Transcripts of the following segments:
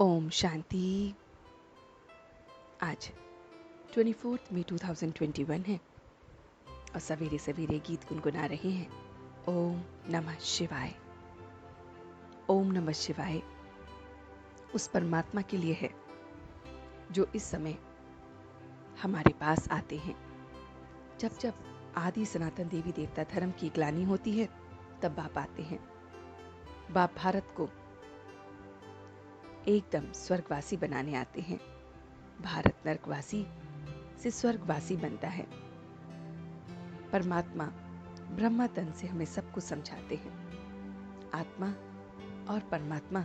ओम शांति। आज 24 मई 2021 है और सवेरे सवेरे गीत गुनगुना रहे हैं। ओम नमः शिवाय। ओम नमः शिवाय उस परमात्मा के लिए है जो इस समय हमारे पास आते हैं। जब जब आदि सनातन देवी देवता धर्म की ग्लानि होती है तब बाप आते हैं। बाप भारत को एकदम स्वर्गवासी बनाने आते हैं। भारत नरकवासी से स्वर्गवासी बनता है। परमात्मा ब्रह्मा तन से हमें सब कुछ समझाते हैं। आत्मा और परमात्मा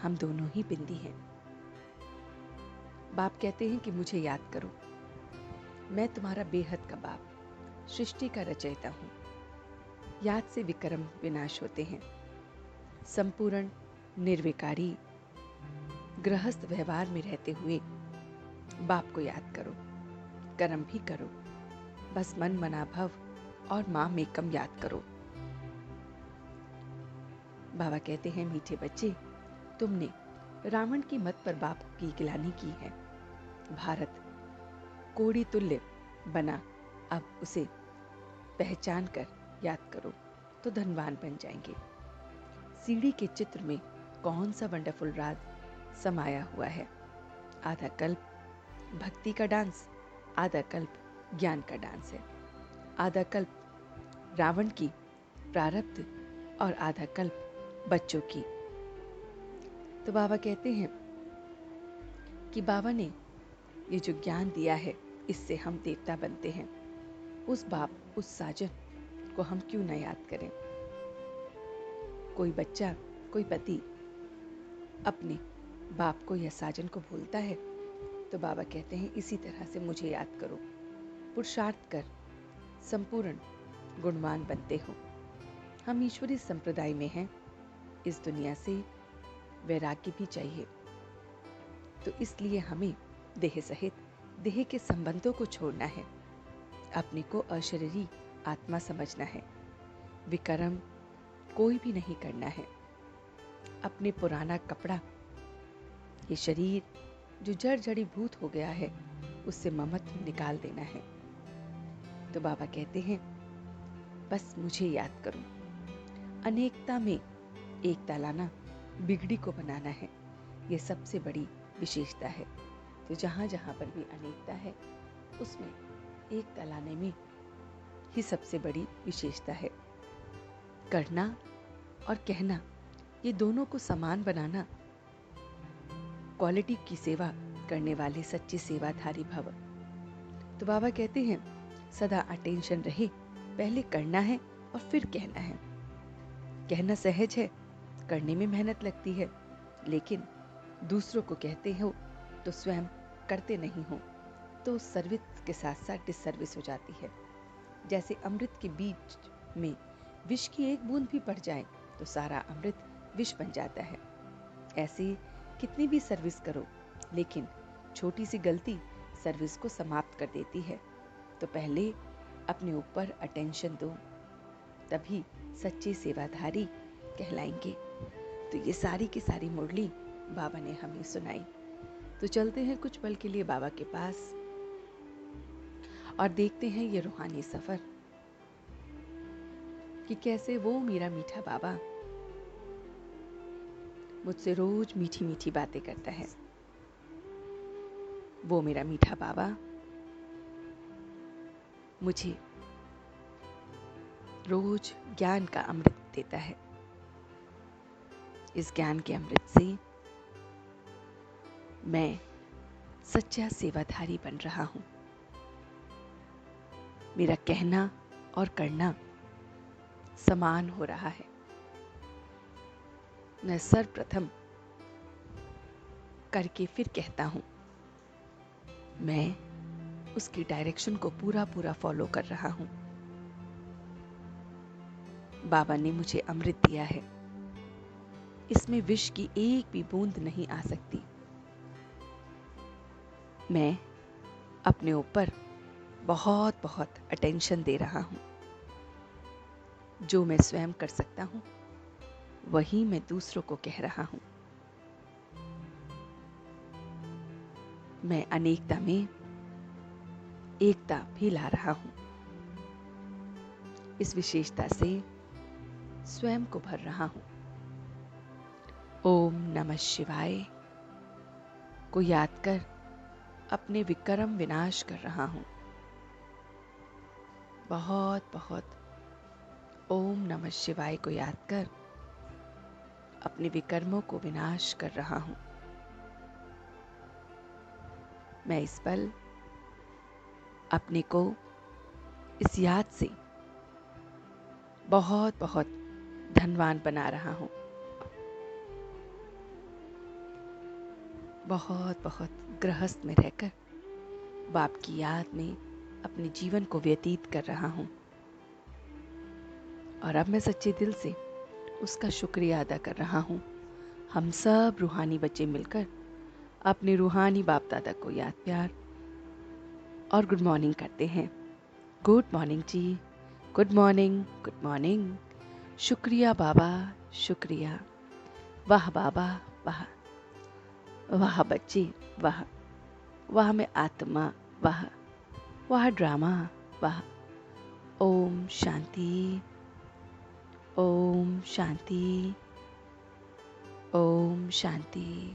हम दोनों ही बिंदी हैं। बाप कहते हैं कि मुझे याद करो, मैं तुम्हारा बेहद का बाप, सृष्टि का रचयिता हूं। याद से विक्रम विनाश होते हैं। संपूर्ण निर्विकारी गृहस्थ व्यवहार में रहते हुए बाप को याद करो, कर्म भी करो, बस मन मना भव और मां में कम याद करो। बाबा कहते हैं, मीठे बच्चे, तुमने रावण की मत पर बाप की गिलानी की है। भारत कोड़ी तुल्य बना, अब उसे पहचान कर याद करो तो धनवान बन जाएंगे। सीढ़ी के चित्र में कौन सा वंडरफुल राज समाया हुआ है। आधा कल्प भक्ति का डांस, आधा कल्प ज्ञान का डांस है। आधा कल्प रावण की प्रारब्ध और आधा कल्प बच्चों की। तो बाबा कहते हैं कि बाबा ने ये जो ज्ञान दिया है इससे हम देवता बनते हैं। उस बाप, उस साजन को हम क्यों न याद करें। कोई बच्चा, कोई पति अपने बाप को या साजन को भूलता है तो बाबा कहते हैं इसी तरह से मुझे याद करो, पुरुषार्थ कर संपूर्ण गुणवान बनते हो। हम ईश्वरी संप्रदाय में हैं। इस दुनिया से वैराग्य भी चाहिए, तो इसलिए हमें देह सहित देह के संबंधों को छोड़ना है। अपने को अशरीरी आत्मा समझना है। विकर्म कोई भी नहीं करना है। अपने पुराना कपड़ा, ये शरीर जो जड़ जड़ी भूत हो गया है, उससे ममत्व निकाल देना है। तो बाबा कहते हैं बस मुझे याद करो। अनेकता में एकता लाना, बिगड़ी को बनाना है, ये सबसे बड़ी विशेषता है। तो जहाँ जहाँ पर भी अनेकता है उसमें एकता लाने में ही सबसे बड़ी विशेषता है। करना और कहना, ये दोनों को समान बनाना। क्वालिटी की सेवा करने वाले सच्चे सेवाधारी भव। तो बाबा कहते हैं सदा अटेंशन रहे, पहले करना है और फिर कहना है। कहना सहज है, करने में मेहनत लगती है, लेकिन दूसरों को कहते हो तो स्वयं करते नहीं हो तो सर्विस के साथ साथ डिसर्विस हो जाती है। जैसे अमृत के बीच में विष की एक बूंद भी पड़ जाए तो सारा अमृत विष बन जाता है। ऐसे कितनी भी सर्विस करो, लेकिन छोटी सी गलती सर्विस को समाप्त कर देती है। तो पहले अपने ऊपर अटेंशन दो, तभी सच्चे सेवाधारी कहलाएंगे। तो ये सारी की सारी मुरली बाबा ने हमें सुनाई। तो चलते हैं कुछ पल के लिए बाबा के पास और देखते हैं ये रूहानी सफर कि कैसे वो मेरा मीठा बाबा मुझसे रोज मीठी मीठी बातें करता है। वो मेरा मीठा बाबा मुझे रोज ज्ञान का अमृत देता है। इस ज्ञान के अमृत से मैं सच्चा सेवाधारी बन रहा हूं। मेरा कहना और करना समान हो रहा है। मैं सर्वप्रथम करके फिर कहता हूं। मैं उसकी डायरेक्शन को पूरा पूरा फॉलो कर रहा हूं। बाबा ने मुझे अमृत दिया है, इसमें विष की एक भी बूंद नहीं आ सकती। मैं अपने ऊपर बहुत बहुत अटेंशन दे रहा हूं। जो मैं स्वयं कर सकता हूं वही मैं दूसरों को कह रहा हूं। मैं अनेकता में एकता भी ला रहा हूं। इस विशेषता से स्वयं को भर रहा हूं। ओम नमः शिवाय को याद कर अपने विक्रम विनाश कर रहा हूं। बहुत बहुत ओम नमः शिवाय को याद कर अपने विकर्मों को विनाश कर रहा हूं। मैं इस पल अपने को इस याद से बहुत बहुत धनवान बना रहा हूं। बहुत बहुत गृहस्थ में रहकर बाप की याद में अपने जीवन को व्यतीत कर रहा हूं। और अब मैं सच्चे दिल से उसका शुक्रिया अदा कर रहा हूं। हम सब रूहानी बच्चे मिलकर अपने रूहानी बाप दादा को याद प्यार और गुड मॉर्निंग करते हैं। गुड मॉर्निंग जी, गुड मॉर्निंग, गुड मॉर्निंग। शुक्रिया बाबा, शुक्रिया। वाह बाबा, वाह। वाह बच्चे, वाह। वाह में आत्मा, वाह। वाह ड्रामा, वाह। ओम शांति, ओम शांति, ओम शांति।